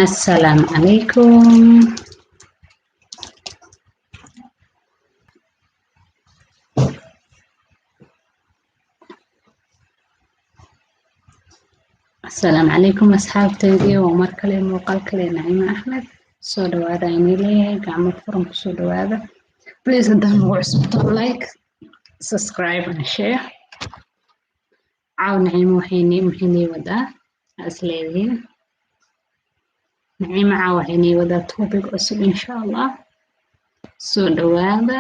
السلام عليكم. السلام عليكم أصحابتي ومر kale muuqaal kale Naciima Axmed soo dhawaada inay leeyahay gacmo furan ku soo dhawaada please haddaan ugu cusubto like subscribe and share caaw Naciima waxay wadaa as leedihiin Naciima caaw waxay wadaa topic cusub insha Allah soo dhawaada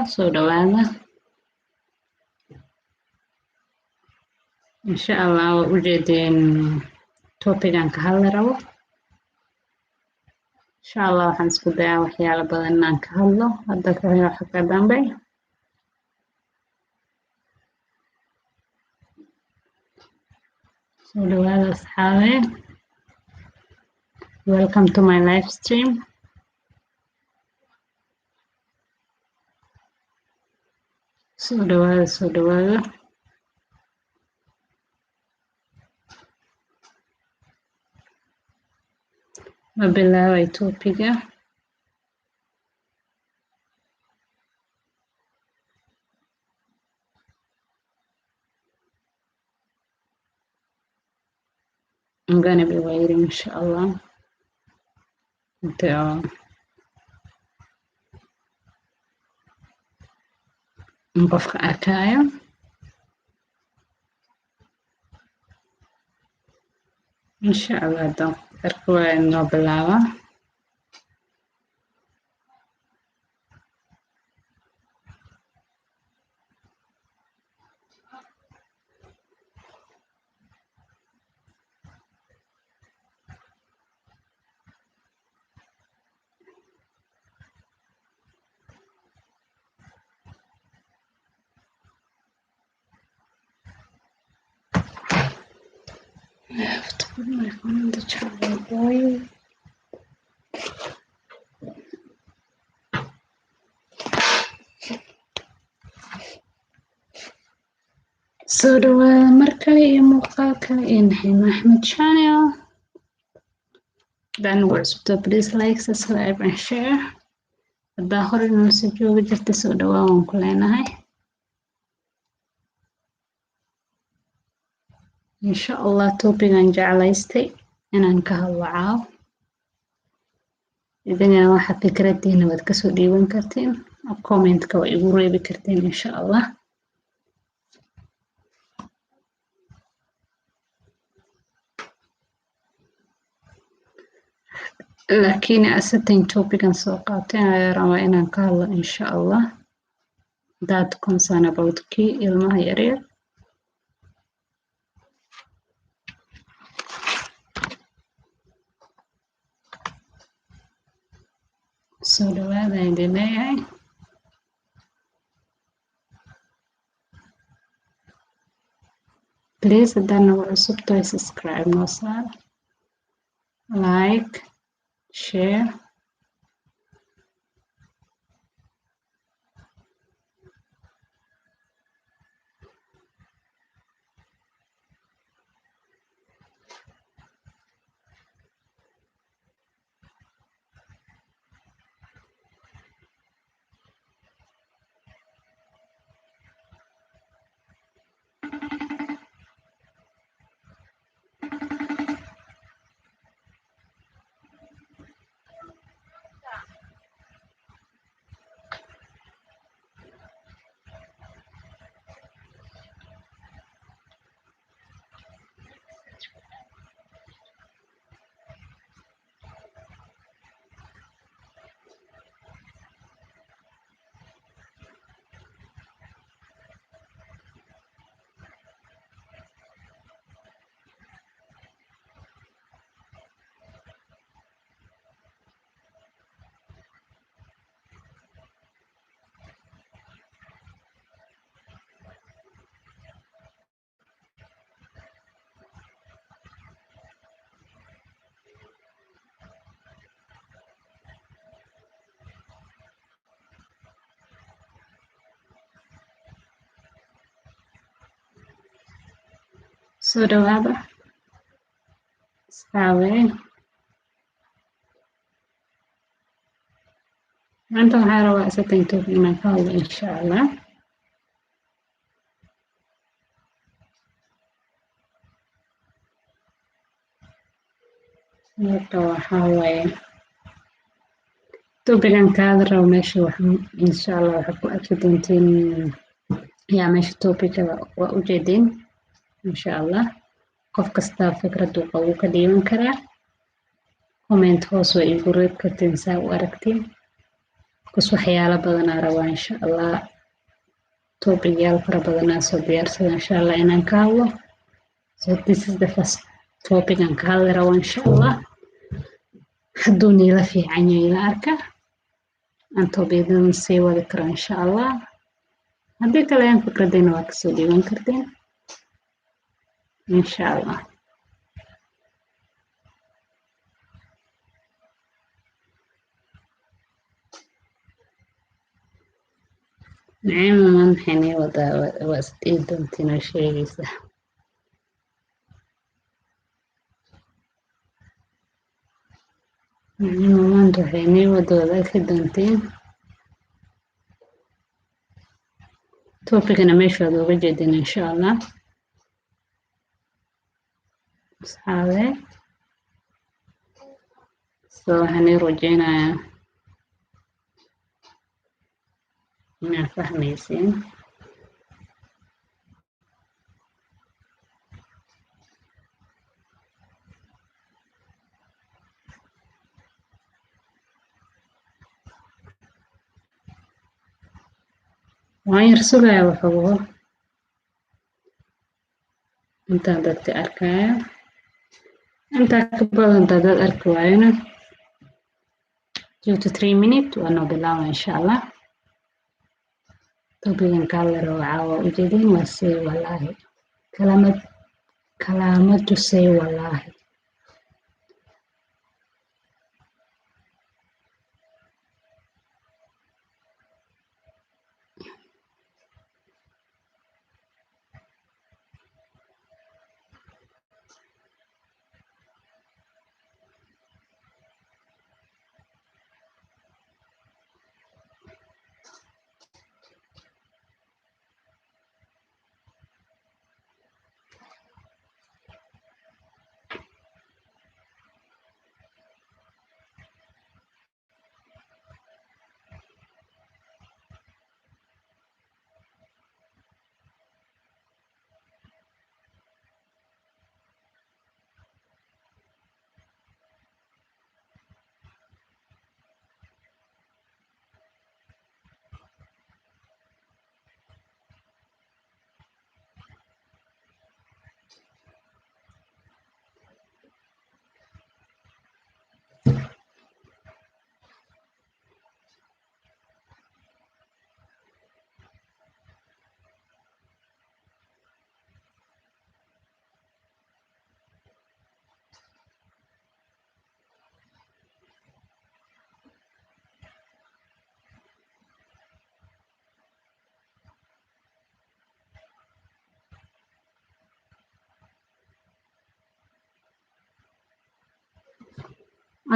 insha Allah waa ujeedeen topic aan ka hadli rabo insha Allah waxaan isku dayaa waxyaalo badan inaan ka hadlo hadda ka hor waxa ka dambe soo dhawaada asxaabe welcome to my live stream soo dhawaada ma bilaabay topiga I'm gonna be waiting inshallah until qofka arkaayo inshallah dan arko waa inoo bilaaba I have to put my phone on the charger boy soo dhawaada mar kale iyo muuqaal kale ee Naciima Axmed channel dan ugu cusubto please like subscribe and share haddaa hore inoo soo joogi jirta soo dhawaa waan ku leenahay insha Allah topic-aan jeclaystay inaan ka hadlo caaw idinna waxa fikradiina waad ka soo dhiiban kartiin comment-ka waa igu reebi kartiin insha Allah laakiin asatin topic-aan soo qaatay ayaan rabaa inaan ka hadlo insha Allah that concern about kii ilmaha yaryar soo dhawaada idin leeyahay please haddaan nagu cusubto subscribe noo saar like share soo dhawaada asxaabe maanta waxaa rabaa certain topic inaan ka hadlo insha allah. marka waxaa waaye topican ka hadli rabo meesha insha allah waxaad ku arki doontiin yaa meesha topica waa ujeedin insha allah. qof kasta fikradu qabu ka dhiiban karaa. comment hoos waa igu reeb kartiin saa u aragtiin. kus waxyaalo badanaa rabaa insha allah. topic yaal fara badanaa soo diyaarsada insha allah inaan ka hadlo. So this is the first topic aan ka hadli rabo insha allah. hadduu niila fiican yahay ila arka aan topicadan sii wadi karo insha allah. haddii kale aan fikradayna waa kasoo dhiiban kartiin insha allah. naciima maan maxay nii wadaa waa isdhihi doontiin oo sheegaysa. naciima maanta waxay nii wada wada arki doontiin. topicana meesha waad uga jeedin insha allah. asxaabe so waxaan ii rajeynayaa inaad fahmaysiin. waan yar sugaya waxoogo intaan dadka arkaya. intaa ka badan dad arki waayona 2 to 3 minutes waa noo bilaaba insha allah. topican ka hadli rabo caawa ujeedin waa say wallahi. kalaamadu say wallahi.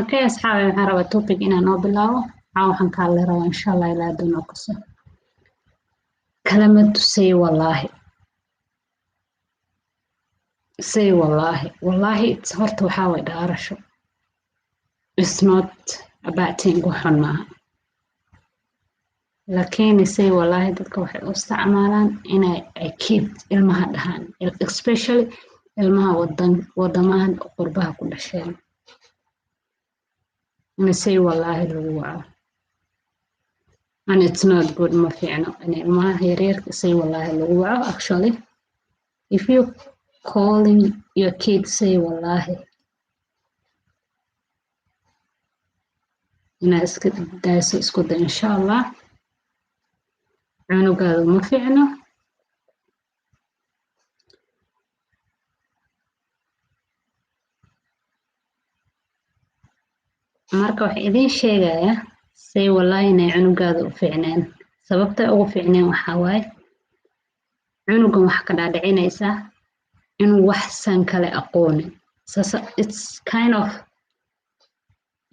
okay asxaabe waxaan rabaa topic inaan noo bilaabo. waxaan ka hadli rabaa insha allah ilaa hadduu noo kaso. kalamadu say wallahi. say wallahi. wallahi horta waxaa way dhaarasho. it's not about thing waxun maaha. laakiin say wallahi dadka waxay u isticmaalaan inay kid ilmaha dhahaan especially ilmaha wadamahan qurbaha ku dhasheen. say wallahi lagu waco and it's not good ma fiicno in ilmaha yaryarka say wallahi lagu waco. actually if you calling your kid say wallahi inaa iska dayso isku day insha allah. cunugaada ma fiicno. marka waxa idin sheegaya say wallahi inay cunugaada u fiicneen. sababta ugu fiicneen waxaa waaye cunugan wax ka dhaadhicinaysa inuu wax san kale aqoonin. it's kind of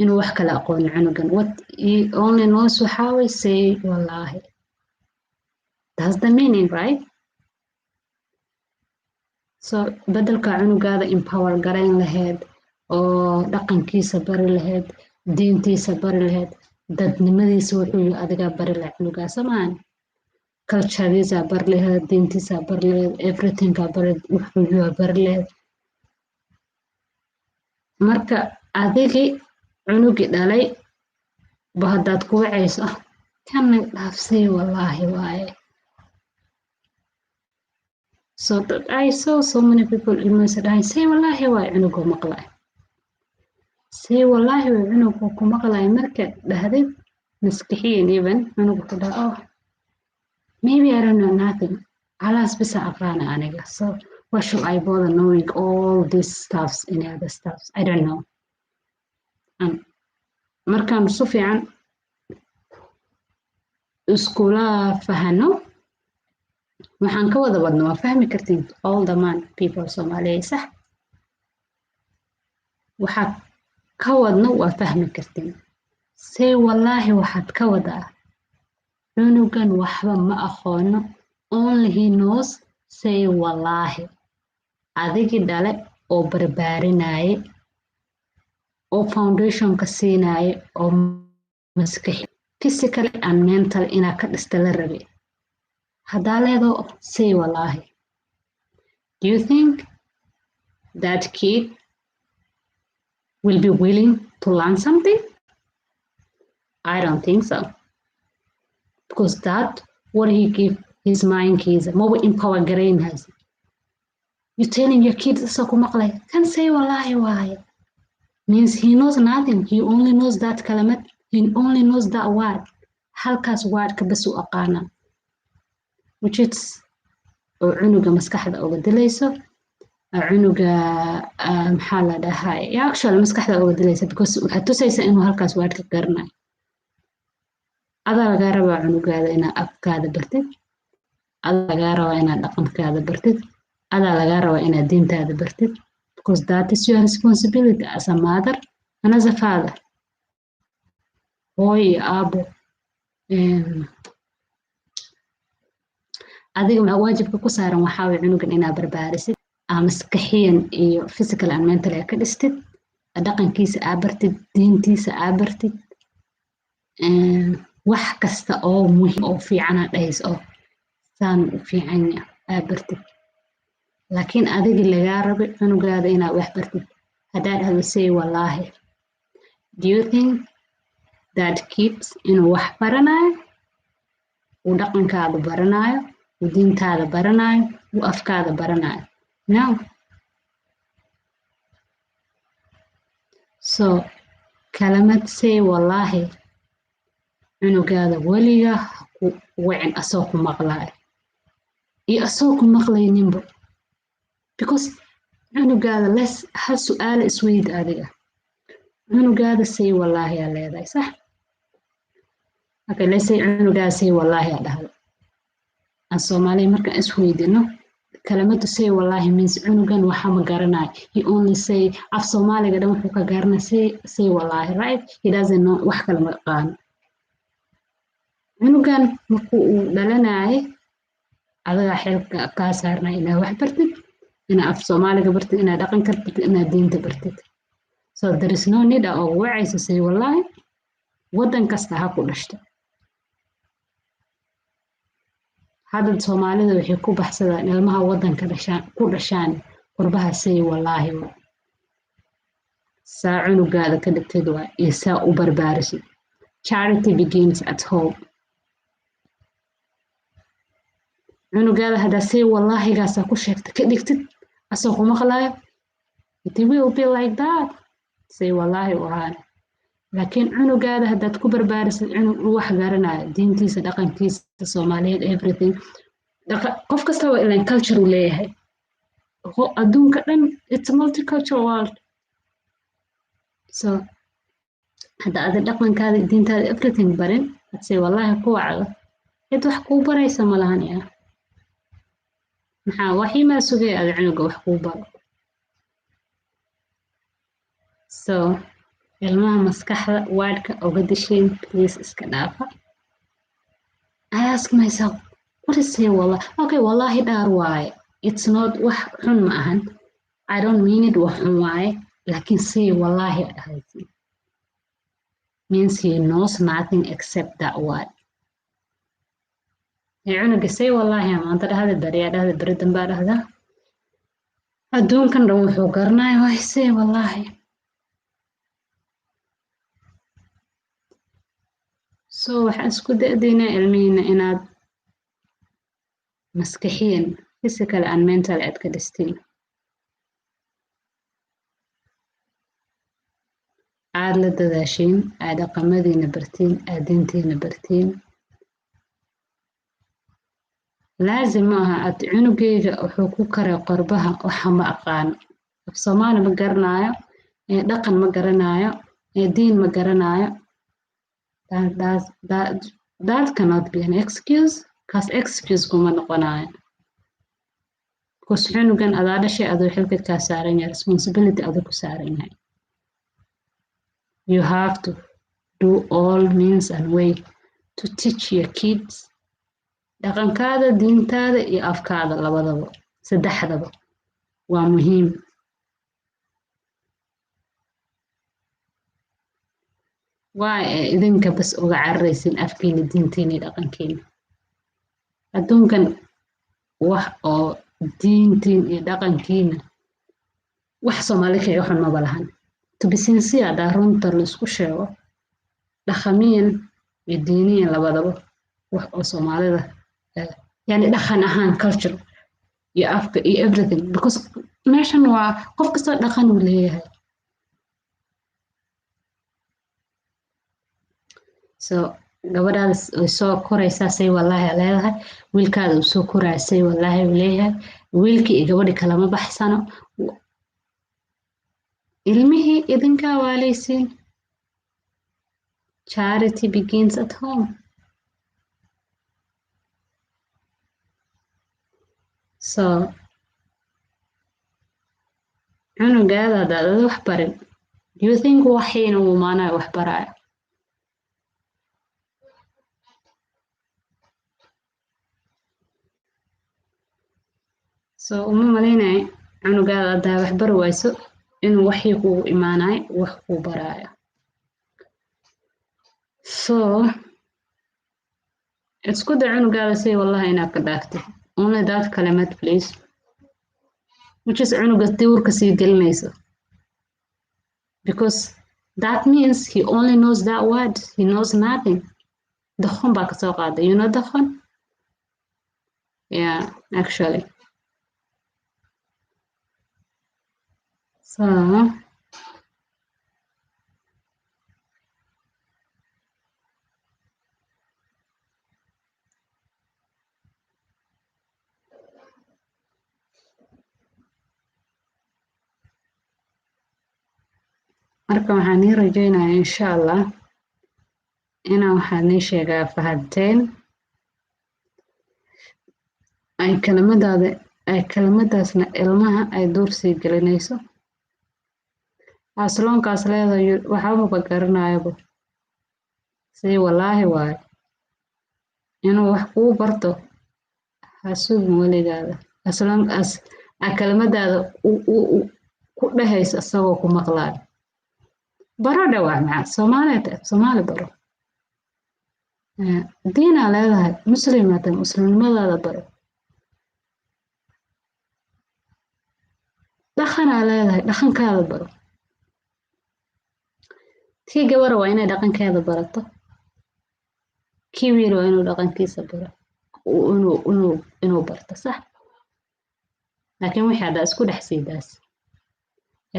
inuu wax kala aqoon cunugan. What he only knows waxaa way say wallahi. That's the meaning, right? So bedelka cunugaada empower garayn lahayd oo dhaqankiisa bari lahayd, diintiisa bari lahayd, dadnimadiisa wuxuu adigaa bari lahayd cunugaa samaan. Culturediisa bari lahayd, diintiisa bari lahayd, everythingka bari wuxuu bari lahayd. Marka adigi cunugi dhalay ba haddaad ku wacayso kana dhaafsay wallahi waaye. So that I saw so many people ilmaha dhahay say wallahi waaye cunugu maqlay. Say wallahi waaye cunugu ku maqlay marka dhahday maskixiyan even cunugu ku dhahay oh maybe I don't know nothing. Alas bisa aqaana aniga. So what should I bother knowing all these stuffs and other stuffs? I don't know. Markaan si fiican iskula fahano waxaan ka wada wadno waa fahmi kartiin all the man people Soomaaliyeed sax waxaad ka wadno waa fahmi kartiin say wallahi waxaad ka wadaa cunugan waxba ma aqoono only he knows say wallahi adigi dhale oo barbaarinaaye oo foundationka siinaaye oo maskaxi physically and mental inaa ka dhista la rabe haddaa leedo say wallahi. Do you think that kid will be willing to learn something? I don't think so. Because that what he give his mind keys more empower grain has. You telling your kids so kumaqlay can say wallahi why means he knows nothing. He only knows that kalamat. He only knows that word. Halkaas word ka bas u aqaana. Which is cunuga maskaxda uga dilayso cunuga maxaa la dhahay actually maskaxda uga dilayso because waxaad tusaysa inuu halkaas word ka garanayo adaa lagaa rabaa cunugaada inaad afkaada bartid adaa lagaa rabaa inaad dhaqankaada bartid adaa lagaa rabaa inaad diintaada bartid because that is your responsibility as a mother and as a father. Hooyo aabo adiga waajibka ku saaran waxaa way cunugan inaad barbaarisid maskaxiyan iyo physical and mental ka dhistid dhaqankiisa aad bartid diintiisa aad bartid wax kasta oo muhiim oo fiican aad dhahayso oo saan u fiican aad bartid laakiin adigi lagaa rabo cunugaada inaad wax bartid haddaad dhahdo say wallahi. Do you think that kids inuu wax baranayo uu dhaqankaada baranayo uu diintaada baranayo uu afkaada baranayo? No. So kalamad say wallahi cunugaada weliga ku wicin asoo ku maqlaayo iyo asoo ku maqlayninbo because cunugaada les hal su'aal isweyd adiga cunugaada say wallahi aa leedahay sax okay let's say cunugaada say wallahi aa dhahdo aan Soomaali markaan isweydino kalamadu say wallahi means cunugan waxa ma garanayo he only say af Soomaaliga dhan wuxuu ka garanaa say wallahi right he doesn't know wax kale ma yaqaan cunugan markuu uu dhalanayo adiga xilka ka saarnaa inaad wax bartid inaad af Soomaaliga bartid inaad dhaqan kartid inaad diinta bartid. So there is no need of wacaysa say wallahi wadan kasta ha ku dhashto hadda Soomaalida waxay ku baxsadaan ilmaha wadanka ku dhashaan qurbaha say wallahi saa cunugaada ka dhigtid waa iyo saa u barbaarisid. Charity begins at home. cunugaada haddaa say wallahi gaasa ku sheegta ka dhigtid asoo ku maqlaayo it will be like that say wallahi wahaan laakiin cunugaada haddaad ku barbaarisid cunug wax garanayo diintiisa dhaqankiisa Soomaaliyeed everything qof kasta waa ilaan culture uu leeyahay adduunka dhan it's a multicultural world. So hadda aad dhaqankaada diintaada everything barin had say wallahi ku wacdo cid wax kuu baraysa ma lahan yaa maxaa waxii ma sugay aad cunuga wax kuu baro. So ilmaha maskaxda waadhka uga dishayn please iska dhaafa. I ask myself, what is say wallahi? Okay, wallahi dhaar waaye. It's not wax xun ma ahan. I don't mean it wax xun waaye. Laakiin say wallahi dhahaysi. Means he knows nothing except that word. Cunuga say wallahi maanta dhahda bariyaa dhahda beri dambaa dhahda. Adduunkan dhan wuxuu garanayaa waay say wallahi. So waxaan isku da'daynaa ilmihiina inaad maskaxiyan physical and mental aad ka dhistiin. aad la dadaashiin, aad dhaqamadiina bartiin, aad diintiina bartiin. laazim ma aha aad cunugeyga wuxuu ku karay qorbaha waxa ma aqaano. af Soomaali ma garanaayo, dhaqan ma garanaayo, diin ma garanaayo. That cannot be an excuse. Kaas excuse kuma noqonayo. Because cunugan adaa dhashay adoo xilka kaa saaran yahay, responsibility adoo ku saaran yahay. You have to do all means and way to teach your kids dhaqankaada, diintaada iyo afkaada labadaba, saddexdaba waa muhiim. Waa idinka bas uga cararaysin afkiina, diintiina iyo dhaqankiina. Adduunkan wax oo diintiin iyo dhaqankiina wax Soomaali kaga xun maba lahan. To be sincere, hadaa runta la isku sheego dhaqamiyan iyo diiniyan labadaba wax oo Soomaalida yani dhaqan ahaan culture iyo afka iyo everything, because meeshan waa qof kasta dhaqan uu leeyahay. So gabadhaas way soo koraysaa say wallahi leedahay, wiilkaada uu soo koraya say wallahi uu leeyahay. wiilkii iyo gabadhi kalama baxsano. ilmihii idinkaa waalaysiin. Charity begins at home. So cunugaada hadaad wax barin, do you think waxiina uu maanayo wax baraayo? So uma malaynayo cunugaada hadaa wax bari wayso inuu waxii kugu imaanayo wax kuu baraayo. So isku day cunugaada say wallahi inaad ka dhaaftid. Only that kalimat please, which is cunuga tiwurka sii gelinayso. Because that means he only knows that word. He knows nothing. Doqon baa kasoo qaaday. You know doqon? Yeah, actually. So marka waxaan ii rajaynayaa insha Allah inaan waxaan ii sheegaa fahanteen ay kelimadaasna ilmaha ay duur sii gelinayso. asloonkaas leedahay waxba garanayaba say wallahi waaye inuu wax kuu barto ha sugin weligaada. As long as kelimadaada ku dhehayso isagoo ku maqlaayo, baro dhawaa maca Soomaali baro. diinaa leedahay, muslimaata, muslimnimadaada baro. dhaqanaa leedahay, dhaqankaada baro. kii gabara waa inay dhaqankeeda barato, kii wiil waa inuu dhaqankiisa baro, inuu barto sax. laakiin wixii haddaa isku dhex siidaas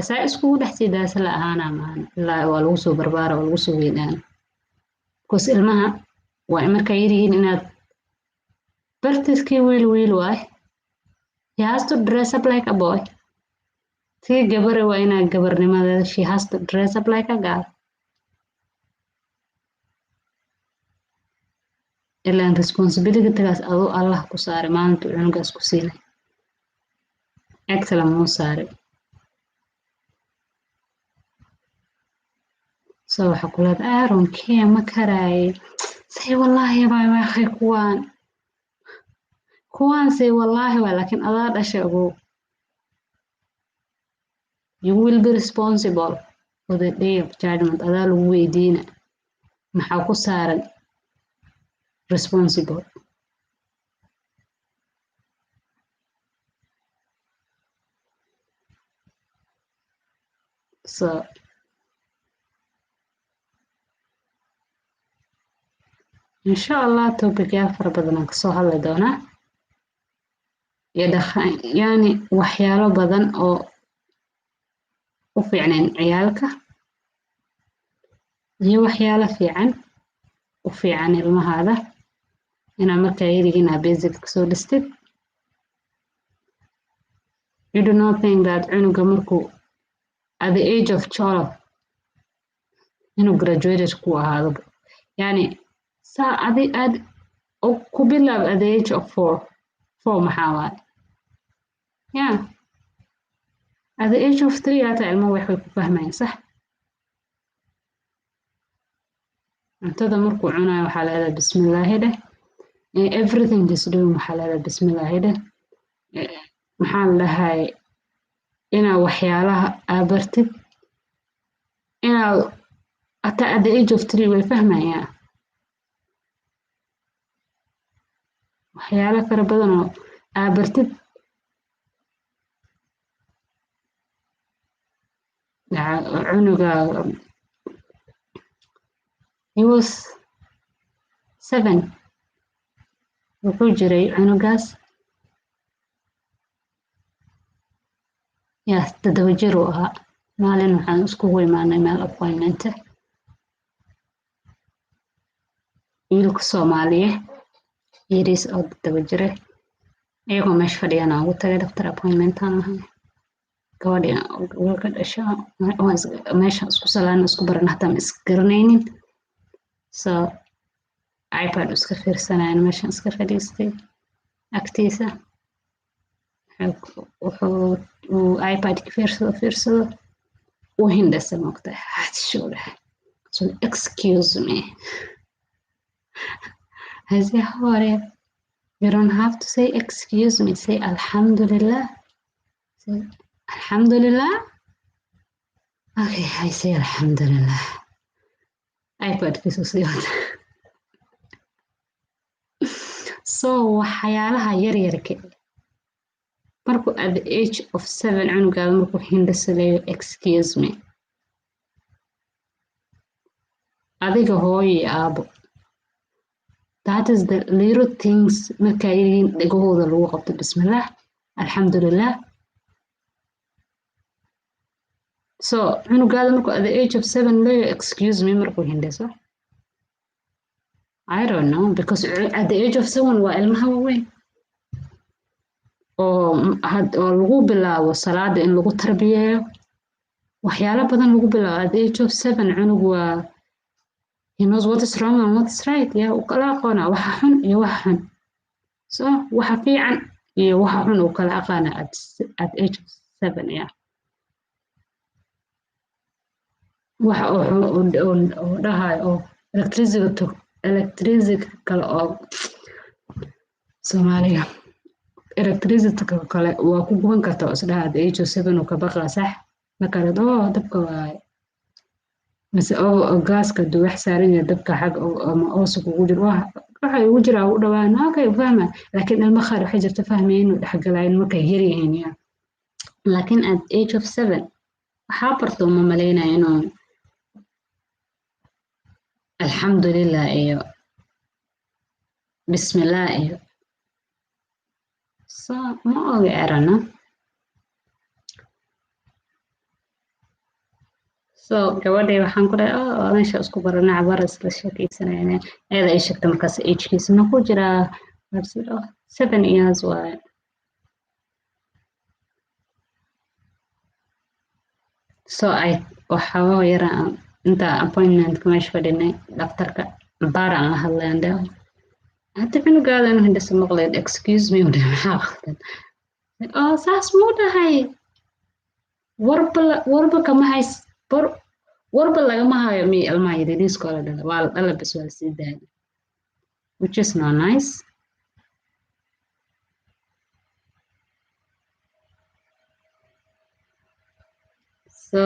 saa iskugu dhex siidaas la ahaana maahan ilaa waa lagu soo barbaara, waa lagu soo weynaana. because ilmaha waa markay yiryihiin inaad bartid kii wiil waay, he has to dress up like a boy. kii gabara waa inaa gabarnimadeeda, she has to dress up like a girl. ilaan responsibility-gaas aduu Allah ku saaray maalinta cunugaas ku siinay. cid kale muu saaray. so waxa kula aaron kee ma karay say wallahi baa waxay kuwaan say wallahi waa laakiin adaa dhashay ogow you will be responsible for the day of judgment adaa lagu weydiina maxaa ku saaran responsible so insha Allah topic-yaal fara badan aan kasoo hadli doonaa yani waxyaalo badan oo u fiicneen ciyaalka iyo waxyaalo fiican u fiican ilmahaada inaa markaa yarigiin aa basic kasoo dhistid you do not think that cunuga markuu at the age of 12 inuu graduated ku ahaado yani saa aad ku bilaab at the age of 4 maxaa waaye yeah at the age of 3 hata ilmuhu waxay ku fahmayaan sax cuntada markuu cunayo waxaa leedahay bismillaahi dheh everything is doing waxaa leedahay bismillaahi dheh maxaa la dhahay inaa waxyaalaha aabartid inaa hata at the age of 3 way fahmayaan waxyaalo fara badan oo aabartid cunuga he was 7 wuxuu jiray cunugaas yaa 7 jir uu ahaa maalin waxaan iskugu imaanay meel appointment wiilka Soomaaliye yariis oo 7 jire iyagoo meesha fadhiyaan aan ugu tagay doctor appointment aan lahay gabadhii wiilka dhasha meesha isku salaana isku baran hataa ma isgaranaynin so iPad iska fiirsanayaan meeshan iska fadhiistay agtiisa wuxuu iPad-ka fiirsado uu hindhasa moogtay hadshuudha so excuse me I say hore you don't have to say excuse me say alhamdulillah say alhamdulillah okay I say alhamdulillah iPad-kiisu sii wata so waxyaalaha yaryarka markuu at the age of 7 cunugaada markuu hindhasaleeyo excuse me adiga hooyo iyo aabo that is the little things markaa yariin dhegahooda lagu qabto bismillah alxamdulillah so cunugaada markuu at the age of 7 leeyo excuse me markuu hindhaso I don't know because at the age of 7 waa ilmaha waaweyn oo lagu bilaabo salaada in lagu tarbiyeeyo waxyaalo badan lagu bilaabo at the age of 7 cunug waa he knows what is wrong and what is right yaa uu kala aqoona waxa xun iyo waxa xun so waxa fiican iyo waxa xun uu kala aqaana at age of 7 yeah waxa uu dhahay oo electricity kale oo Soomaaliga electricity kale waa ku guban kartaa oo isdhaha at age of 7 uu ka baqaa sax marka dabka waaye mise oo gaaska duwax saaran yahay dabka xag ama oos ugu jiro waxa ugu jira u dhawaan okay fahma laakiin ilma qaar waxay jirta fahmayeen inuu dhaxgalayn marka yar yihiin yaa laakiin at age of 7 waxa barto ma maleynaa inuu alxamdulillah iyo bismillah iyo so ma oga erana so gabadhay waxaan ku dhahay meesha isku baranaa cabar isla sheekaysanayna ayada ay sheegtay markaas age-kiisa ma ku jiraa 7 years waaye so waxaa yaraan inta appointment-ka meesha fadhinay dhaqtarka baar aan la hadlayan dhahay hadda cunugaada inuu hindhasa maqlayd excuse me udhahay maxaa waqtan saas muu dhahay warba kama hays warba lagama hayo mi ilmaha yariiskooda dhala waa la dhala bas waa sii daaya which is not nice. So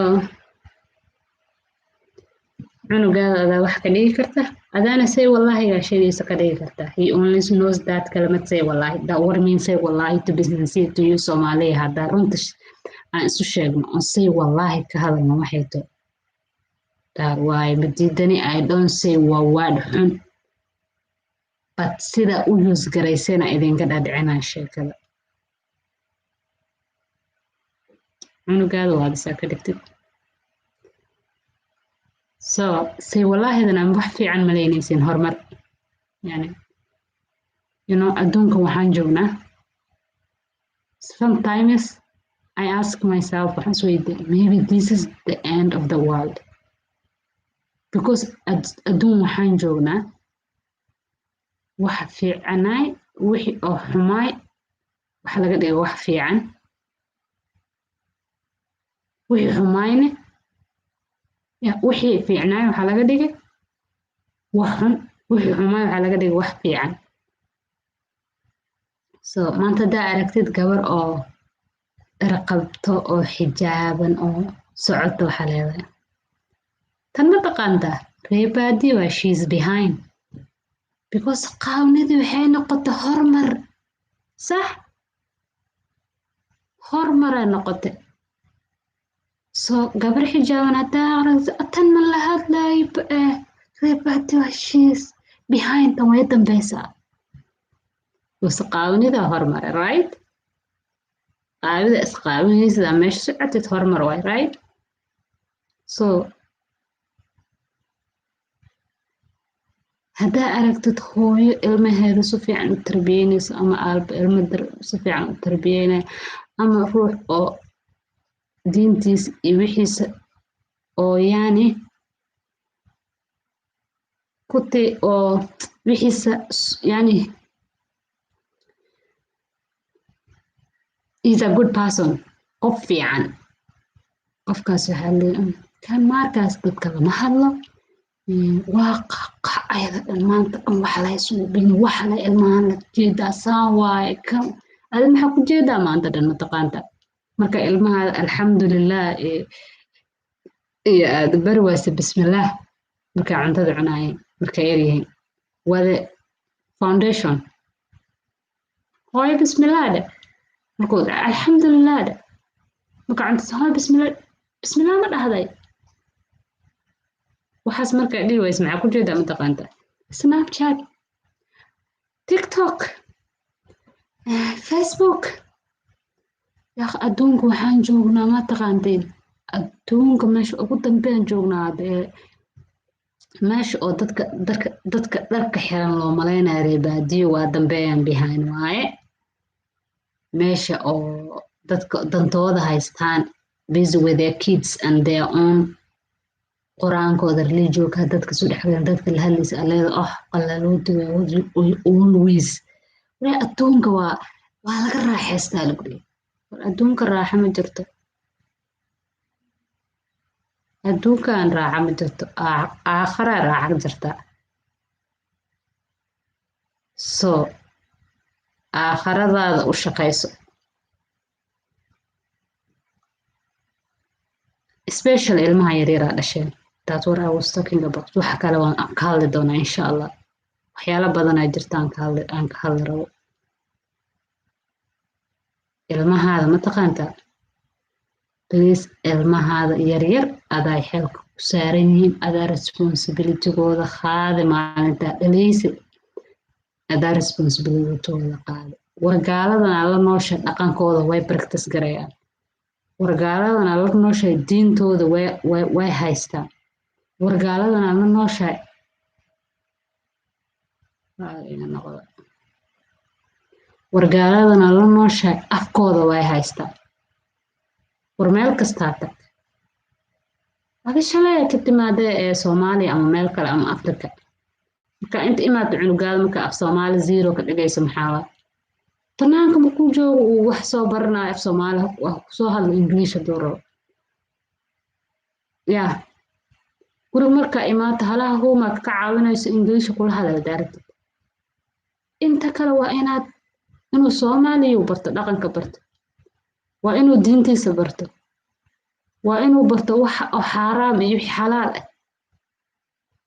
cunugaada adaa wax ka dhigi karta adaana say wallahi gaa sheegaysa ka dhigi karta he only knows that kalimad say wallahi that what means say wallahi to business to you Soomaaliya haddaa runta aan isu sheegno on say wallahi ka hadalno waxay to that why madiidani I don't say waa word xun but sida u use garaysana idinka dhadhicinaa sheekada cunugaada waad isaa ka dhigtid so say wallahidan aan wax fiican malaynaysin horumar yani you know adduunka waxaan joognaa sometimes I ask myself waxaan isweydiin maybe this is the end of the world because adduun waxaan joognaa wax fiicanaay wixii oo xumaay wax laga dhigo wax fiican wixii xumaayne wixii fiicnaay waxaa laga dhigay wax xun wixii xumaay waxaa laga dhigay wax fiican so maanta haddaa aragtid gabar oo dhar qabto oo xijaaban oo socoto waxaa leedahay tan ma taqaantaa reebaadii waa she's behind because qaawnidii waxay noqotay hormar sax hormaray noqotay so gabar xijaaban haddaa aragto tan ma la hadlaayo reebaadii waa she's behind tan way dambaysaa bas qaawnidaa hormaray right qaawida isqaawinaysa meesha socotid hormar waay right so haddaa aragtid hooyo ilmaheeda si fiican u tarbiyeynayso ama aalba ilmo si fiican u tarbiyeynaya ama ruux oo diintiisa iyo wixiisa oo yani kuti oo wixiisa yani is a good person qof fiican qofkaas waxaa leeyahay kan markaas dadka lama hadlo waa ayada dhan maanta dhan waxa la isuubin waxa la ilmahan la jeedaa saan waaye kan adi maxaa ku jeedaa maanta dhan mataqaanta marka ilmaha alxamdulilah iyo aada bari waase bismillaah markay cuntada cunaayeen markay yaryihiin wade foundation hooyo bismillaah dhe markuu alxamdulilah dhe marka cuntada hooyo bismillaah ma dhahday waxaas markaa dhihi waysa maxaa ku jeedaa mataqaanta snapchat tiktok facebook yaa adduunka waxaan joognaa ma taqaanteen adduunka meesha ugu dambeyn joognaa dee meesha oo dadka dharka xiran loo malaynayo reebaadiyo waa dambeeyaan behind waaye meesha oo dadka dantooda haystaan busy with their kids and their own quraankooda religioka dadka soo dhexgalan dadka la hadlaysa aleeda qalaloodi always waa adduunka waa laga raaxaystaa lagu leeyahay adduunka raaxa ma jirto adduunkan raaxa ma jirto aakhira raaxa jirta so aakhiradaada u shaqayso especially ilmaha yaryara dhasheen that's what I was talking about waxa kale waan ka hadli doonaa insha allah waxyaalo badan ay jirtaan aan ka hadli rabo ilmahaada ma taqaantaa please ilmahaada yaryar adaa xilka ku saaran yihiin adaa responsibilitygooda qaadi maalintaa dhalaysid adaa responsibilitygooda qaadi wargaaladana la noosha dhaqankooda way practice garayaan wargaaladana la noosha diintooda way haystaan wargaaladana la noosha wargaaladana la noosha afkooda way haystaan war meel kastaa tag adi shalay ka timaadee ee Soomaaliya ama meel kale ama Afrika marka inta imaad cunugaada marka af Soomaali zero ka dhigayso maxaa waa banaanka markuu joogo uu wax soo baranayo af Soomaali wax ku soo hadlo English haduu rabo yaa guri marka imaata halaha homework ka caawinayso English kula hadal daartid inta kale waa inaad inuu Soomaaliyu barto dhaqanka barto waa inuu diintiisa barto waa inuu barto wax xaraam iyo xalaal ah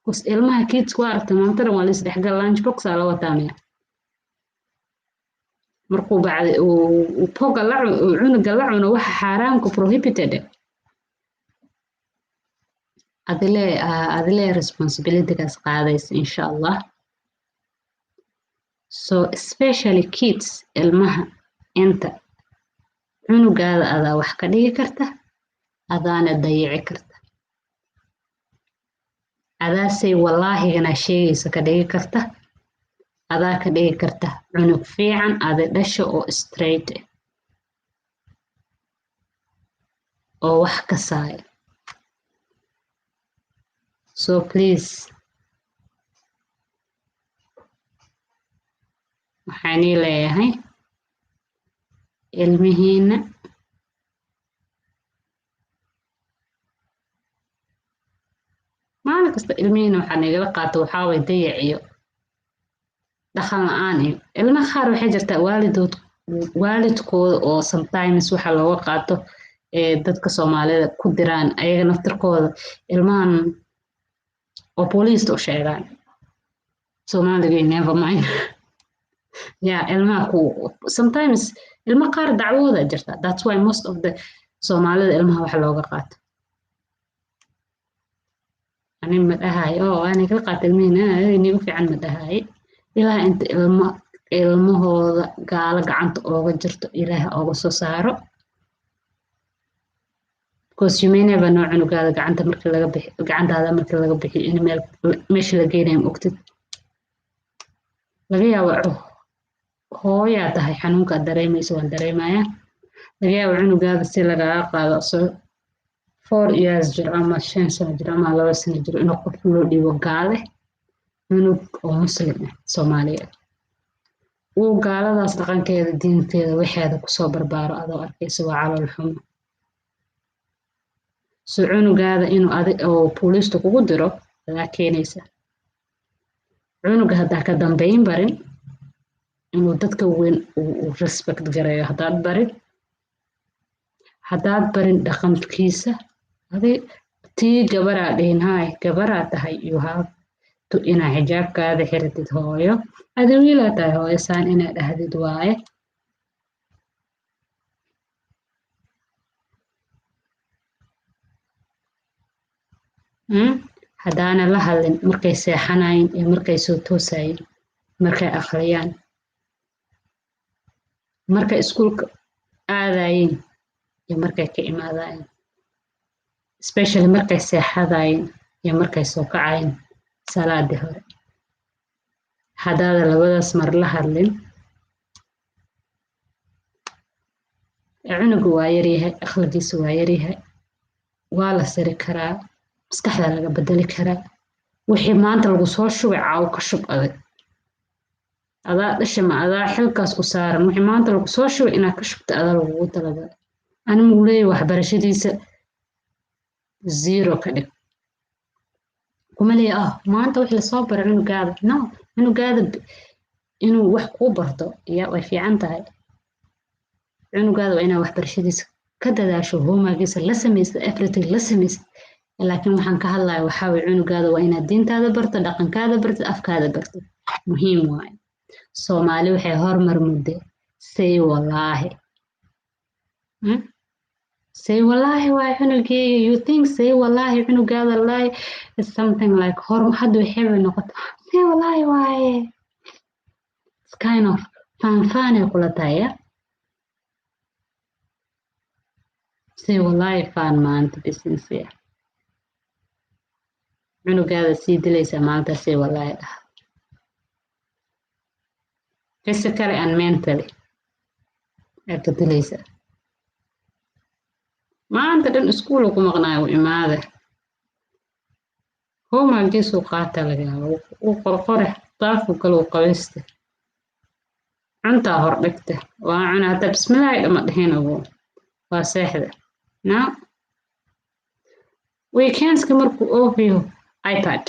kus ilmaha kids ku aragta maanta waa la isdhexgal lunch box la wataamaya markuu bacdi uu poga la cunuga la cuno waxa xaraamka prohibited adile responsibility kaas qaadaysa insha Allah so especially kids ilmaha inta cunugaada adaa wax ka dhigi karta adaana dayici karta adaasay wallaahi gana sheegaysa ka dhigi karta adaa ka dhigi karta cunug fiican ada dhasho oo straight oo wax ka saay so please waxaan leeyahay ilmihiina maalin kasta ilmihiina waxaa nagala qaato waxaa way dayaciyo dhaqan la'aan iyo ilmaha qaar waxay jirtaa waalidkooda oo sometimes waxa looga qaato dadka Soomaalida ku diraan ayaga naftirkooda ilmahan oo booliiska u sheegaan Soomaaliga never mind ilmaha ku sometimes ilma qaar dacwooda jirta that's why most of the Soomaalida ilmaha wax looga qaato ani ma dhahay ani ka qaatay ilmihiina inay u fiican ma dhahay ilaa inta ilmahooda gaala gacanta ooga jirto ilaaha ooga soo saaro because you may never know cunugaada gacanta markii laga bixi gacantaada markii laga bixi in meesha la geenayo ogtid laga yaabo hooyaa tahay xanuunka dareemayso waan dareemayaa laga yaabo cunugaada si lagaga qaado so 4 years jir ama 5 sano jir ama 2 sano jir inuu qof loo dhiibo gaale cunug oo muslim ah Soomaaliya uu gaaladaas dhaqankeeda diinteeda waxeeda ku soo barbaaro adoo arkayso waa calool xumo so cunugaada inuu oo booliiska kugu diro ayaa keenaysa cunuga haddaa ka dambeyn barin inuu dadka weyn uu respect gareeyo haddaad barin dhaqankiisa tii gabaraa dhihin hay gabaraa tahay you have to inaa xijaabkaada xiratid hooyo adi wiilaa tahay hooyo saan inaa dhahdid waaye haddaana la hadlin markay seexanayin iyo markay soo toosayin markay akhriyaan markay iskuulka aadayin iyo markay ka imaadayin especially markay seexadayin iyo markay soo kacayin salaadii hore haddaada labadaas mar la hadlin cunugu waa yaryahay akhlaqiisa waa yaryahay waa la siri karaa maskaxda laga bedeli karaa wixii maanta lagu soo shubay caaw ka shub adag adaa dhashama adaa xilkaas ku saaran wixii maanta lagu soo shubay inaad ka shubta adaa lagugu talagalay anigu leeyahay waxbarashadiisa 0 ka dhig kuma leeyahay maanta wixii lasoo baray cunugaada no cunugaada inuu wax kuu barto way fiican tahay cunugaada waa inaa waxbarashadiisa ka dadaasho homeworkiisa la samaysto everything la samaysto laakiin waxaan ka hadlayaa waxaa way cunugaada waa inaad diintaada barto dhaqankaada barto afkaada barto muhiim waaye Soomaali waxay hormar muddo say wallaahi say wallaahi waa cunugii you think say wallaahi cunugaada wallaahi is something like hadda waxay noqoto say wallaahi waaye it's kind of fun kula tahay say wallaahi fun maanta business cunugaada sii dilaysa maanta say wallaahi dhah physically and mentally aad ka dilaysa maanta dhan iskuul ku maqnaayo imaade homeworkiisu qaata laga yaabo uu qorqore taafu kale uu qabayste cuntaa hor dhigta waa cunaa hata bismillaahi dhama dhihin ugu waa seexda no weekendska markuu oofiyo iPad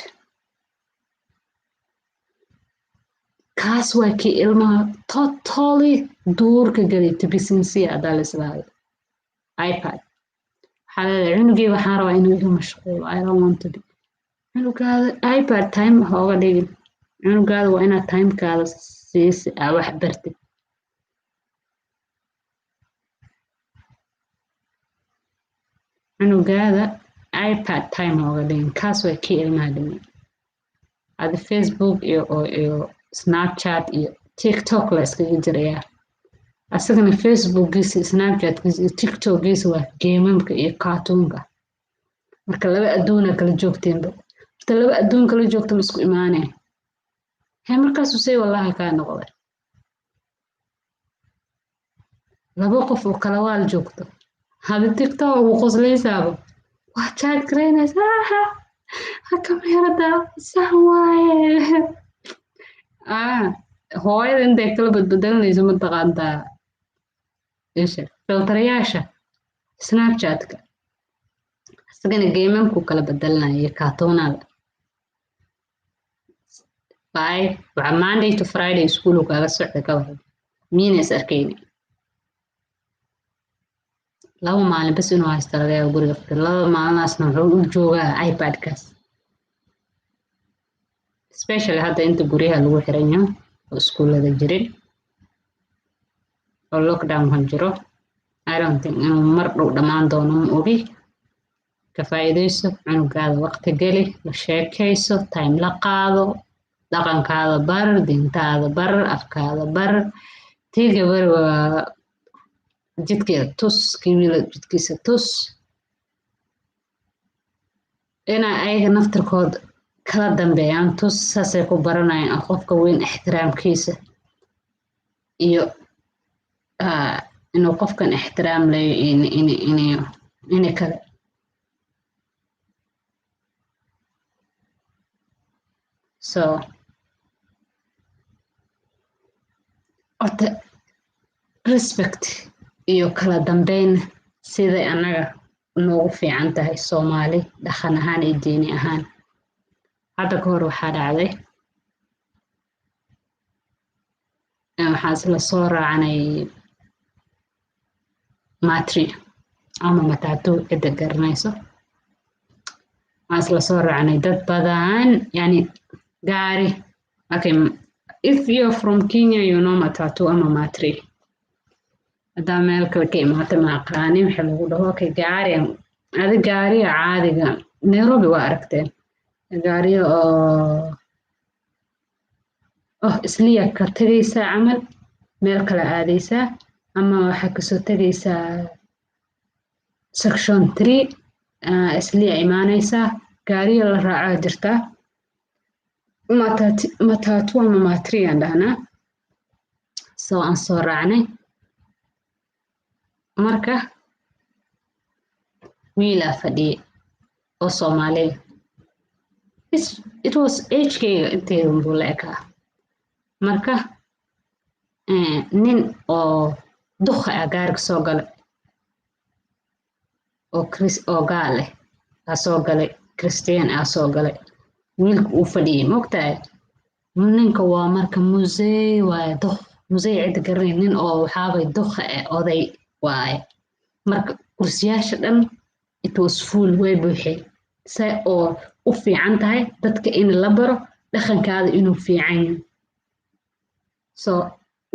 kaas waa kii ilmaha totally duurka gelay tibisiinsiya adaa la islaaday iPad waxaa leedahay cunugii waxaan rabaa inuu iga mashquulo I don't want to be cunugaada iPad time hooga dhigin cunugaada waa inaad timekaada siisi aa wax bartid cunugaada iPad time hooga dhigin kaas waa kii ilmaha dhimay hada Facebook iyo Snapchat iyo TikTok la iskaga jirayaa asagana Facebookgiisa Snapchatkiisa iyo TikTokgiisa waa geemamka iyo cartoonka marka laba adduuna kala joogteenba horta laba adduun kala joogta ma isku imaaneen hee markaasuu say wallahi kaa noqday laba qof oo kala waal joogto hada TikTok ugu qoslaysaaba waa chat garaynaysaa ha kamerada sax waaye hooyada intay kala badbedelanayso mataqaantaa isha filterayaasha Snapchatka isagana geemamku kala bedelanaya iyo kaatoonada waa Monday to Friday iskuulu kaaga socda ka waran miinas arkayni laba maalin bas inuu haysto laga yaabo guriga fadhi laba maalinaasna wuxuu u joogaa iPadkaas especially hadda inta guryaha lagu xiran yahay oo iskuulada jirin oo lockdown han jiro I don't think inuu mar dhow dhammaan doono ma ogi ka faa'iidayso cunugaada waqti geli la sheekayso time la qaado dhaqankaada bar diintaada bar afkaada bar tii gabar waa jidkeeda tus kii wiila jidkiisa tus inaa ayaga naftirkooda kala dambeeyaan tus saasay ku baranayaan qofka weyn ixtiraamkiisa iyo inuu qofkan ixtiraam leeyo ini kale so horta respect iyo kala dambeyn siday annaga noogu fiican tahay Soomaali dhaqan ahaan iyo diini ahaan hadda ka hor waxaa dhacday waxaa isla soo raacanay matri ama matatu cidda garanayso waxaa isla soo raacanay dad badan yani gaari okay if you're from Kenya you know matatu ama matri haddaa meel kale ka imaata ma aqaani waxa lagu dhaho okay gaariga caadiga Nairobi waa aragteen gaariga oo isliya ka tagaysaa camal meel kale aadaysaa ama waxaa kasoo tagaysaa section 3 isliya imaanaysaa gaariga la raacaa jirtaa matatu ama matri aan dhahnaa soo aan soo raacnay marka wiilaa fadhiyay oo Soomaaliya it was age-kayga inteeda buu la ekaa marka nin oo duqa ah gaariga soo galay oo gaal leh aa soo galay Christian aa soo galay wiilka uu fadhiyay mogtahay ninka waa marka musee waaye duq musee cidda garanay nin oo waxaabay duqa oday waaye marka kursiyaasha dhan it was full way buuxeen say oo u fiican tahay dadka in la baro dhaqankaada inuu fiican yahay so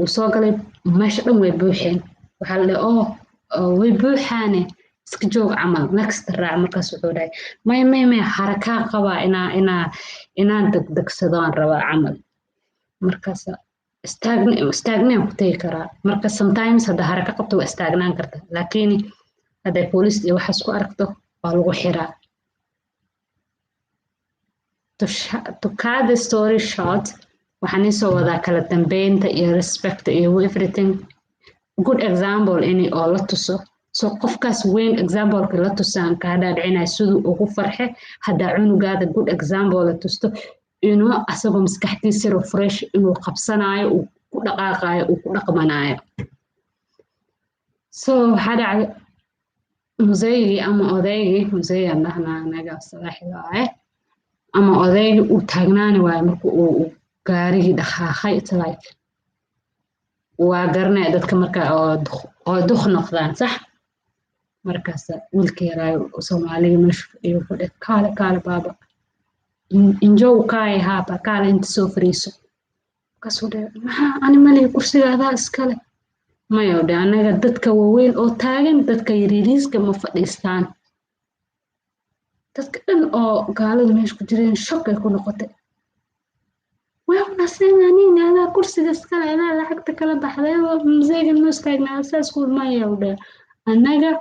uu soo galay meesha dhan way buuxeen waxaa la dhahay way buuxaane iska joog camal next raac markaas wuxuu dhahay may harakaa qabaa inaan degdegsado aan rabaa camal markaas istaagnaan ku tegi karaa marka sometimes hadda haraka qabto waa istaagnaan karta laakiin hadday police iyo waxaas ku aragto waa lagu xiraa to cut the story short waxaan isoo wadaa kala dambeynta iyo respect iyo everything good example ini oo la tuso so qofkaas weyn exampleka la tusaan kaa dhaadhicinaya siduu ugu farxe haddaa cunugaada good example la tusto inuu asagoo maskaxdiisa refresh inuu qabsanaayo uu ku dhaqaaqaayo uu ku dhaqmanaayo so waxaa dhacay museygii ama odaygii museeyaan dhahnaa anaga salaaxiga ah ama odayga uu taagnaani waayo marka uu gaarigii dhaqaaqay. It's like waa garanaya dadka marka oo duq noqdaan sax markaas wiilka yaraayo Soomaaliga meesha iyo fadhi kaale baaba injoo kaay haaba kaale inta soo fariiso kasoo dheer maxaa ani malay kursiga adaa iskale mayo de anaga dadka waaweyn oo taagan dadka yariiriska ma fadhiistaan dadka dhan oo gaalada meesha ku jireen shock ay ku noqotay waa nasanani adaa kursiga iskale adaa lacagta kala baxday oo mzeega noo istaagnaa asaas ku mayo de anaga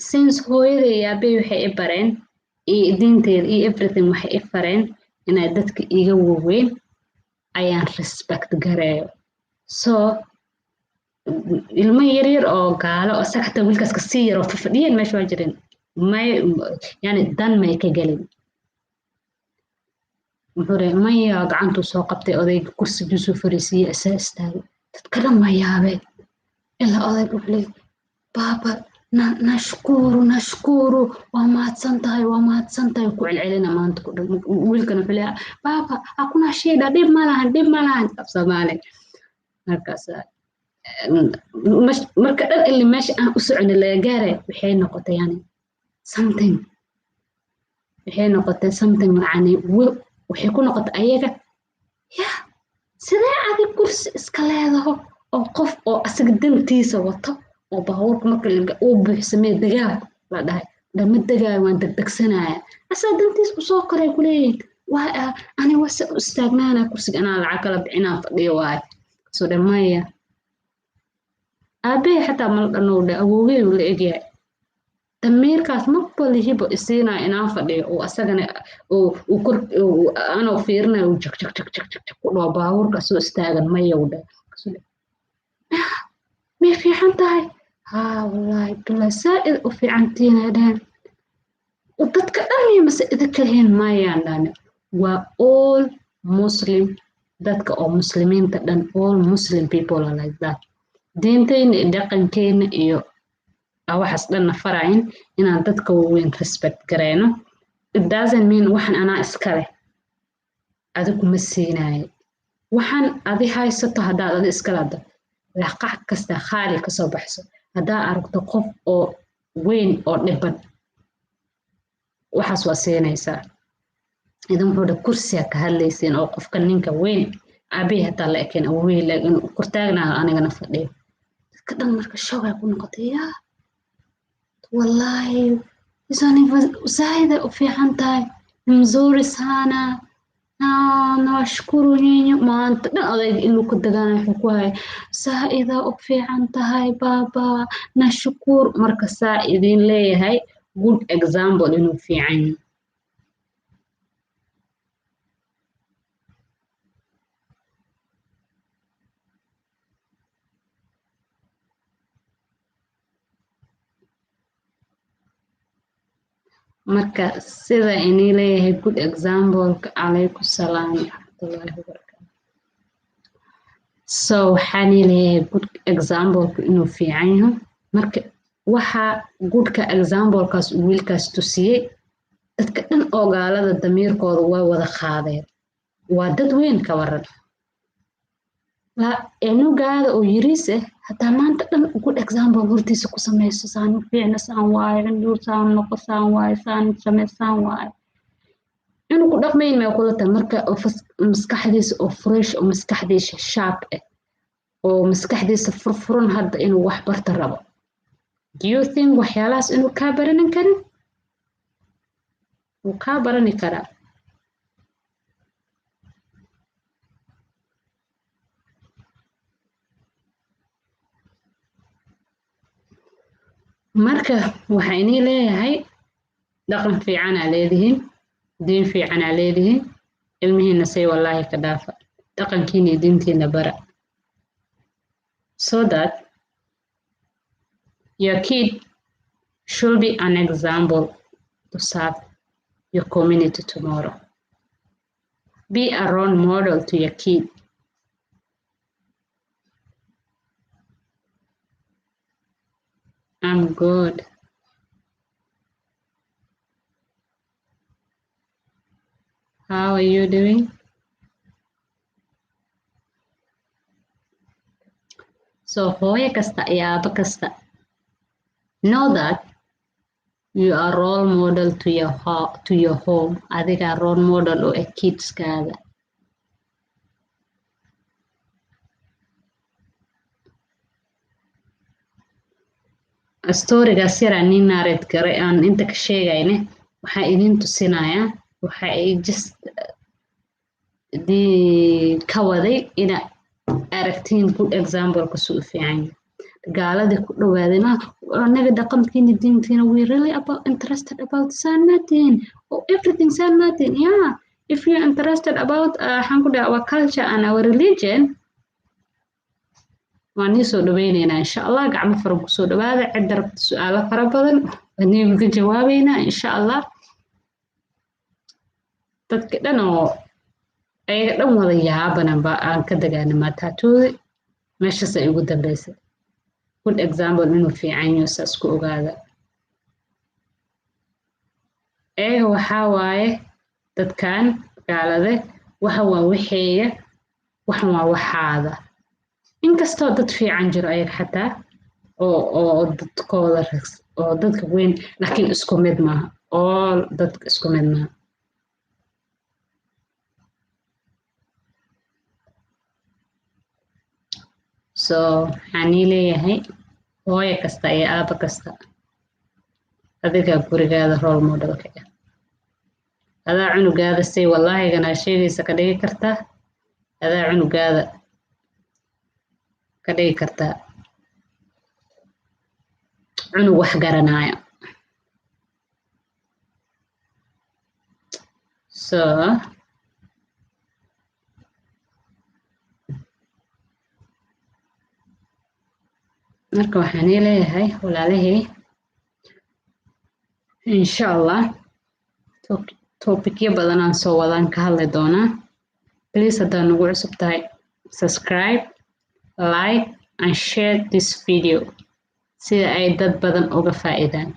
since hooyaday iyo aabay waxay i bareen iyo diinteeda iyo everything waxay i fareen inay dadka iga waaweyn ayaan respect gareeyo so ilmo yaryar oo gaalo oo sagta wiilkaas ka sii yar oo fadhiyeen meesha waa jireen may yani dan may ka gelin wuxuu maya gacantu soo qabtay odayga kursigiisu fariisiyay asaa istaagay dadka dhan ma yaabeen ilaa odayga wuxuu leeyahay baaba nashkuru waa mahadsantahay ku celcelina maanta ku dhan wiilkana wuxuu leeyahay baaba hakuna shida dhib ma lahan af Soomaali markaas marka dhan ilaa meesha aan u socono laga gaaray waxay noqotay yani something yani waxay ku noqotay ayaga ya sidee adig kursi iska leedaho oo qof oo asaga dantiisa wato oo baabuurka marka uu buuxsamay dagaal la dhahay dama dagaal waan degdegsanaya asaga dantiisa u soo koray ku leeyahay waa ani wasa u istaagnaana kursiga anaa lacag kala bixinaa fadhiyo waay soo dhamaya aabbe xataa mal dhanoo dhe awowgay la egyahay damiirkaas ma balihibo isiinaa inaan fadhiyo oo asagana anoo fiirinayo jak ku dhoo baabuurka soo istaagan mayow dhe may fiican tahay haa wallaahi bila saa'id u fiicantiina dhehen dadka dhan mase idinka lahayn maayaan dhane waa all muslim dadka oo muslimiinta dhan all muslim people are like that diintayna iyo dhaqankeena iyo waxaas dhanna farayn inaan dadka waaweyn respect gareyno it doesn't mean waxan anaa iskale adigu ma siinayo waxan adi haysato haddaad adi iskale hadda laqac kasta khaali ka soo baxso haddaa aragto qof oo weyn oo dhiban waxaas waa siinaysaa idan wuxuu kursiga ka hadlaysiin oo qofka ninka weyn aabay hataa la ekeen awowey laakiin kurtaagnaa anigana fadhiyo dadka dhan marka shaway ku noqotay yaa wallaahi isani zaida u fiican tahay mzuri sana nashukuru nyinyi maanta dhan odayga inuu ku dagaana wuxuu ku hayay zaida u fiican tahay baaba nashukur marka saa idin leeyahay good example inuu fiican yahay marka sida inay leeyahay good example calaykum salaam waraxmatullaahi wabarakaatu so waxaan leeyahay good example inuu fiican yahay marka waxa goodka examplekaas wiilkaas tusiyay dadka dhan oo gaalada damiirkooda waa wada qaadeen waa dad weyn ka waran la enugaada oo yiriis hataa maanta dhan good example hortiisa ku samayso saan u fiicna saan waaye inuu saan noqo saan waaye saan samaysaan waaye inuu ku dhaqmayn ma kula tan marka maskaxdiisa oo fresh oo maskaxdiisa sharp oo maskaxdiisa furfuran hadda inuu wax barta rabo do you think waxyaalahaas inuu kaa baranin karin wuu kaa barani karaa marka waxa inay leeyahay dhaqan fiican aa leedihiin diin fiican aa leedihiin ilmihiina say wallaahi ka dhaafa dhaqankiina iyo diintiina bara so that your kid should be an example to serve your community tomorrow be a role model to your kid I'm good How are you doing? So hooyo kasta iyo aabo kasta, know that you are role model to your home. Adiga role model oo kidskaaga. Storygaas yar aan nin narrate garay aan inta ka sheegayne waxaa idin tusinayaa waxa ay just ka waday ina aragtiin good example kasoo u fiican yahay. Gaaladii ku dhawaadina anaga dhaqankiina diintiina we really about interested about sanadin or everything sanadin. Yeah, if you're interested about our culture and our religion, waan soo dhaweyneynaa insha Allah. Gacmo furan kusoo dhawaada. Cid rabta su'aalo fara badan waan ka jawaabeynaa insha Allah. dadka dhan oo ayaga dhan wada yaabanaba aan ka dagaana maataatooda meeshaas ay ugu dambeysay. Good example inuu fiican yahay saas ku ogaada. Waxaa waaye dadkan gaalade waxa waa waxeeya waxan waa waxaada. inkastoo dad fiican jiro ayaga xataa oo dadkooda oo dadka weyn laakiin isku mid maaha. All dadka isku mid maaha. So waxaan leeyahay hooyo kasta iyo aabo kasta adiga gurigaada role modelka ah. adaa cunugaada say wallahi gana sheegaysa ka dhigi kartaa. adaa cunugaada ka dhigi kartaa cunug wax garanaayo. So marka waxaan leeyahay walaalihii insha Allah topicyo badan aan soo wadaan ka hadli doonaa. Please haddaad nagu cusub tahay subscribe, like and share this video sida ay dad badan uga faa'iidaan,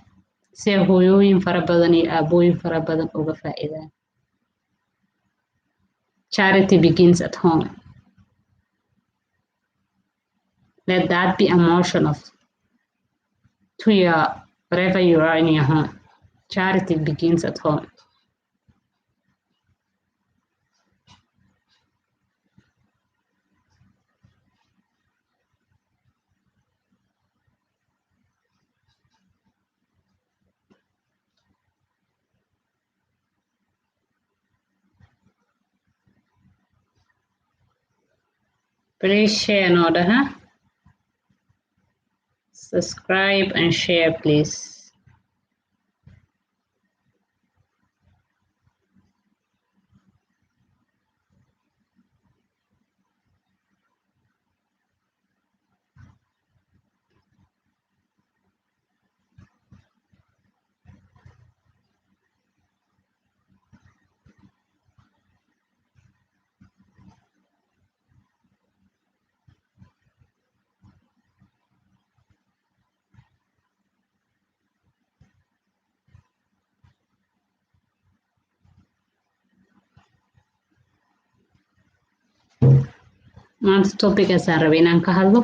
sida hooyooyin fara badan iyo aabooyin fara badan uga faa'iidaan. Charity begins at home. Let that be a motion of to your wherever you are in your home. Charity begins at home. Please share in order, huh? Subscribe and share, please. Maanta topic aan rabay inaan ka hadlo.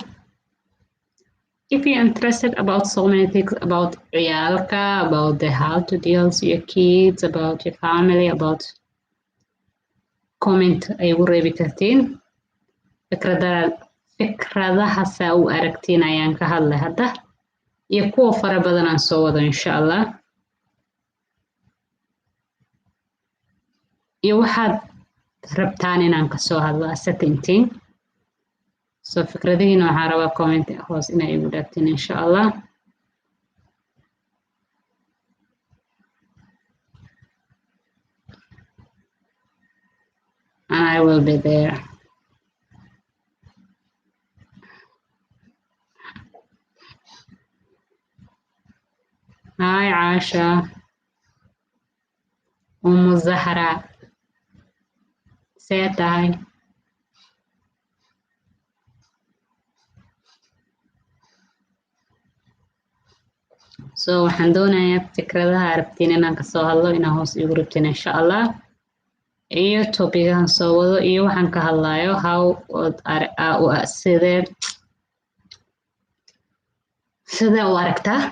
If you're interested about so many things about ciyaalka, about the how to deal with your kids, about your family, about comment ay ugu reebi kartiin. fikradaha saa u aragtiin ayaan ka hadlay hadda iyo kuwa fara badan aan soo wado insha Allah. iyo waxaad rabtaan inaan ka soo hadlo certain thing. So fikradihiina waxaan rabaa comment hoos inay igu dhaaftiin insha Allah. And I will be there. Hi Asha. Zahra. See tahay. So waxaan doonayaa fikradaha arabtiin inaan ka soo hadlo inaan hoos igu rabtiin insha Allah. iyo topigan soo wado iyo waxaan ka hadlayo how sidee u aragtaa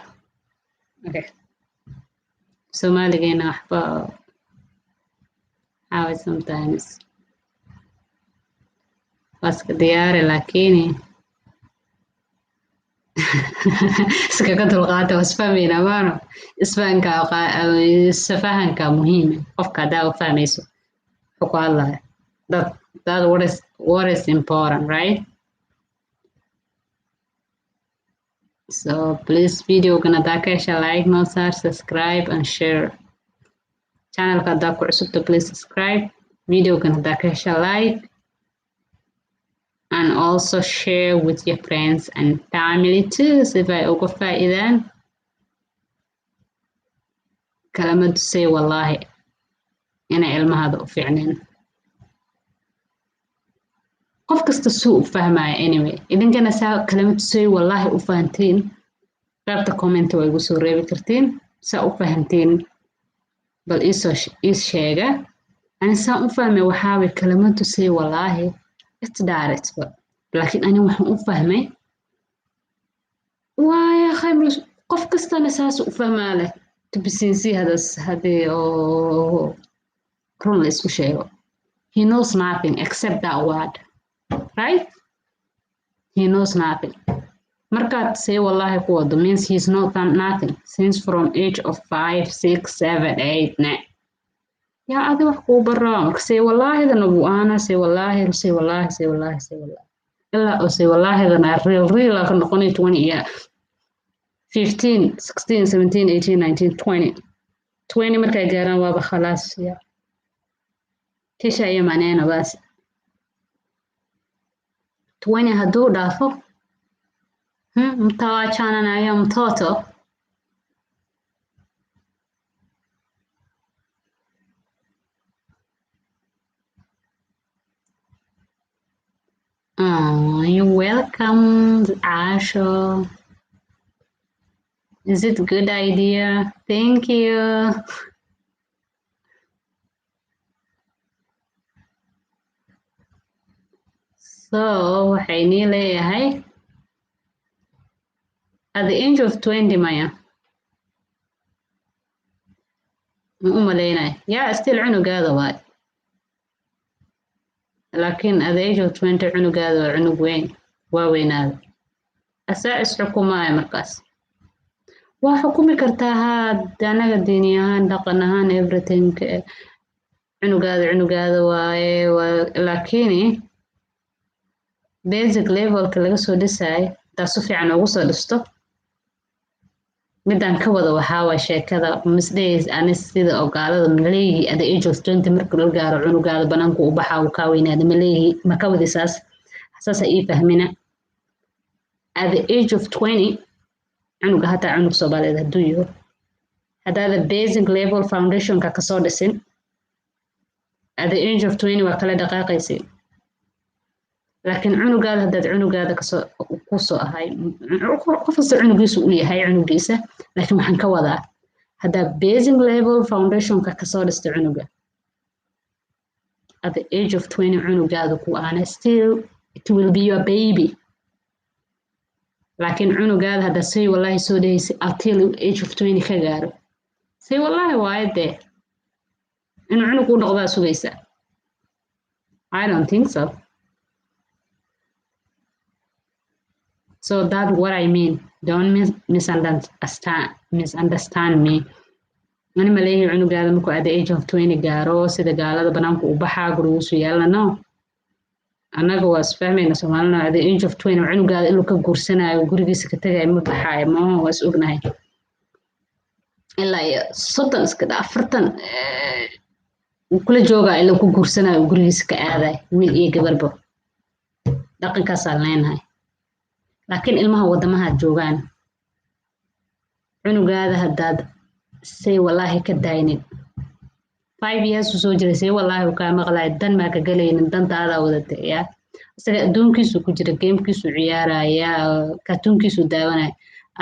okay Soomaaligeena waxba how sometimes waska diyaari laakiin iskaga dulqaata wasfahmayna maano isfahanka muhiim qofka hadaa u fahmayso wuxuu ku hadlaya that what is important, right? So please video gana daakesha like no share subscribe and share channel ka daa ku cusubta please subscribe video gana daakesha like and also share with your friends and family too if I uga faa'iidaan kalamadu say wallahi inay ilmahada u fiicneen qof kasta suu u fahmaya anyway idinkana saa kalamadu say wallahi u fahantiin qaybta comment way igu soo reebi kartiin saa u fahantiin bal is sheega ani saa u fahmay waxaa way kalamadu say wallahi it's direct but laakiin ani waxaan u fahmay waaya khayr qof kastana saas u fahmaa leh tubisiinsi hadii oo run la isku sheego he knows nothing except that word right he knows nothing markaad say wallahi ku wado means he's not done nothing since from age of 5 6 7 8 9 yaa adi wax kuu baraa marka say wallaahidana wuu aana say wallahi ilaa oo say wallaahidana real ka noqonay 20 year 15 16 17 18 19 20 markay gaaraan waaba khalaas ya kisha iyo maneno basi 20 hadduu dhaafo mtawaachananayo mtoto you're welcome Asho. Is it a good idea? Thank you. So, waxay nii leeyahay at the age of 20 maya ma u malaynay yaa still cunugaada waay laakiin at the age of 20 cunugaada waa cunug weyn waa weynaada asaa isxukumaya markaas waa xukumi kartaa anaga diini ahaan dhaqan ahaan everything cunugaada waaye laakiin basic levelka laga soo dhisayo hadaa si fiican ugu soo dhisto midaan ka wada waxaa waa sheekada misdays anis sida ogaalada maleeyi at the age of 20 marka la gaaro cunugaada banaanku u baxaa uu kaa weynaada maleeyi ma ka wadi saasa ii fahmina at the age of 20 cunuga hataa cunug Soomaaliyeed hadduu yaho haddaada basic level foundationka kasoo dhisin at the age of 20 waa kala dhaqaaqaysay laakiin cunugaada haddaad cunugaada kusoo ahay qof kasta cunugiisu u yahay cunugiisa laakiin waxaan ka wadaa haddaad basic level foundationka kasoo dhista cunuga at the age of 20 cunugaada ku aana still it will be your baby laakiin cunugaada haddaad say wallahi soo dhahaysay until age of 20 ka gaaro say wallahi waaye dee inuu cunug u noqdaa sugaysa I don't think so. So that's what I mean. Don't misunderstand me. Ani maleeyahay cunugaada markuu at the age of 20 gaaro sida gaalada banaanku u baxaa gurigiisu yeelano annaga waa isfahmayna Soomaalina at the age of 20 cunugaada inuu ka guursanayo gurigiisa ka tagayo ma baxaayo ma waa is ognahay ilaa iyo 30 iska 40 kula joogaa ilaa ku guursanayo gurigiisa ka aadayo wiil iyo gabarba dhaqankaasaan leenahay laakiin ilmaha wadamaha joogaan cunugaada haddaad say wallahi ka daaynin 5 years soo jiray say wallahi ka maqlay dan ma ka galaynin dantaada wadata yaa isaga adduunkiisu ku jira gamekiisu ciyaaraya cartoonkiisu daawanaya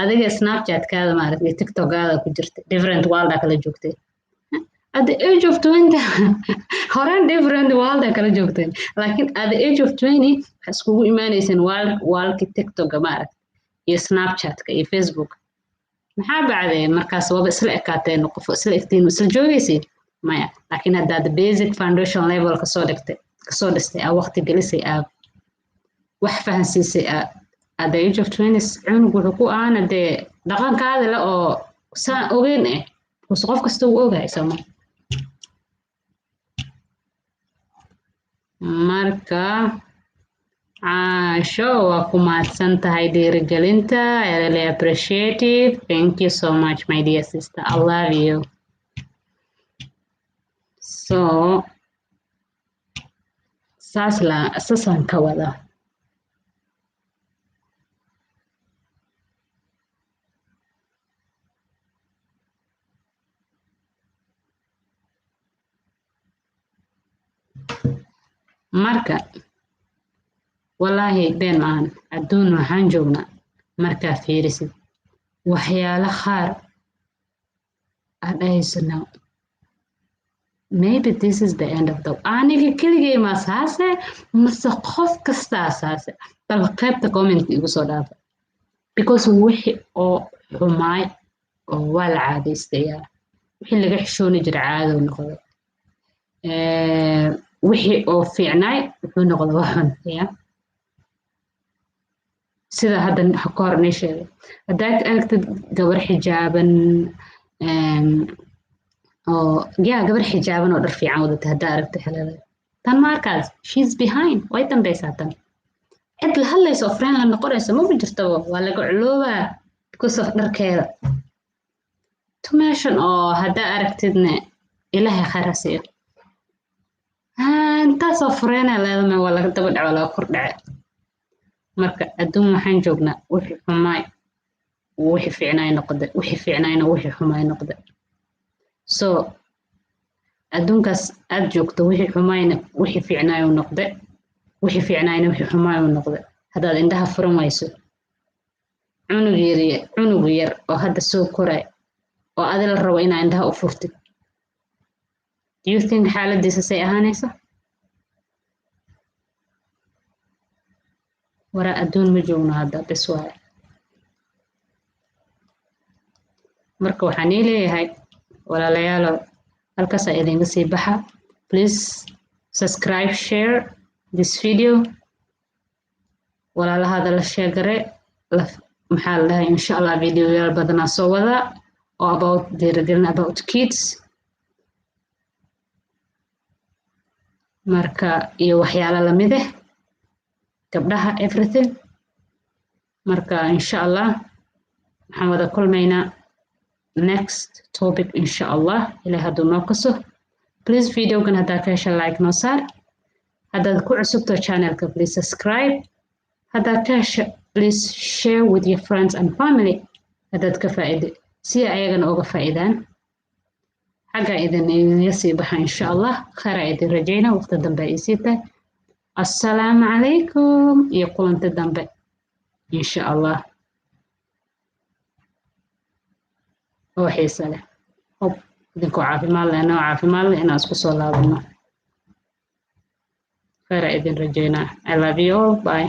adiga snapchat-kaada maaragtay tiktok-gaada ku jirta different world kala joogtay at the age of 20 horaan different world kala joogteen laakiin at the age of 20 waxaa iskugu imaanayseen waalki tiktoka maarag iyo snapchatka iyo facebook maxaa bacdeen markaas waba isla ekaateen qof isla egtiin isla joogaysiin maya laakiin haddaad basic foundation level kasoo dhistay aa waqti gelisay aa wax fahansiisay at the age of 20 cunug wuxuu ku aana dee dhaqankaada le oo saan ogeyn buse qof kasta uu ogahay sooma marka caasho waa ku mahadsan tahay dhiirigelinta I really appreciate it thank you so much my dear sister I love you so saasaan ka wada marka wallaahi been maahan adduun waxaan joognaa markaa fiirisid waxyaalo qaar aad dhahaysano maybe this is the end of the aniga keligay ma saase mase qof kastaa saase bal qaybta comment igu soo dhaafa because wixii oo xumaay oo waa la caadaystayaa wixii laga xishooni jira caado noqday wixii oo fiicnaay wuxuu noqday wax xun ya sida hadda ka hor inay sheegay haddaad aragtid gabar xijaaban oo gabar xijaaban oo dhar fiican wadata haddaa aragtid xaleelada tan markaas she's behind way dambaysaa tan cid la hadlaysa oo friend la noqonaysa ma jirtaba waa laga culoobaa because of dharkeeda tumeeshan oo haddaa aragtidna ilaahay kharasiyo intaasoo fureenaa leedama waa laga daba dhaco laga kor dhace marka adduun waxaan joognaa wixii xumaay wixii fiicnaay noqday wixii fiicnaayna wixii xumaay noqday so adduunkaas aad joogto wixii xumaayna wixii fiicnaay u noqday wixii fiicnaayna wixii xumaay u noqday haddaad indhaha furan wayso cunug yar oo hadda soo koray oo adi la rabo inaa indhaha u furtid do you think xaaladiisa say ahaanayso waraa adduun ma joogno hadda bes waaye marka waxaan ii leeyahay walaalayaalow halkaasaa idinga sii baxa please subscribe share this video walaalahada la sheegare maxaa la dhahay insha allah videoyaal badanaa soo wadaa oo about dhiirigelin about kids marka iyo waxyaalo lamid gabdhaha everything marka insha allah waxaan wada kulmaynaa next topic insha allah ilaa hadduu noo kaso please videogan haddaa ka hesha like noo saar haddaad ku cusubto channelka please subscribe haddaad ka hesha please share with your friends and family haddaad ka faa'iido si ayagana uga faa'iidaan xagga idinga sii baxa insha allah khayra idin rajayna waqti dambe ay sii tahay assalaamu calaykum iyo kulanti dambe insha allah oo xiisa leh hob idinkoo caafimaad leh anoo caafimaad leh inaan isku soo laabano khayra idin rajaynaa I love you all bye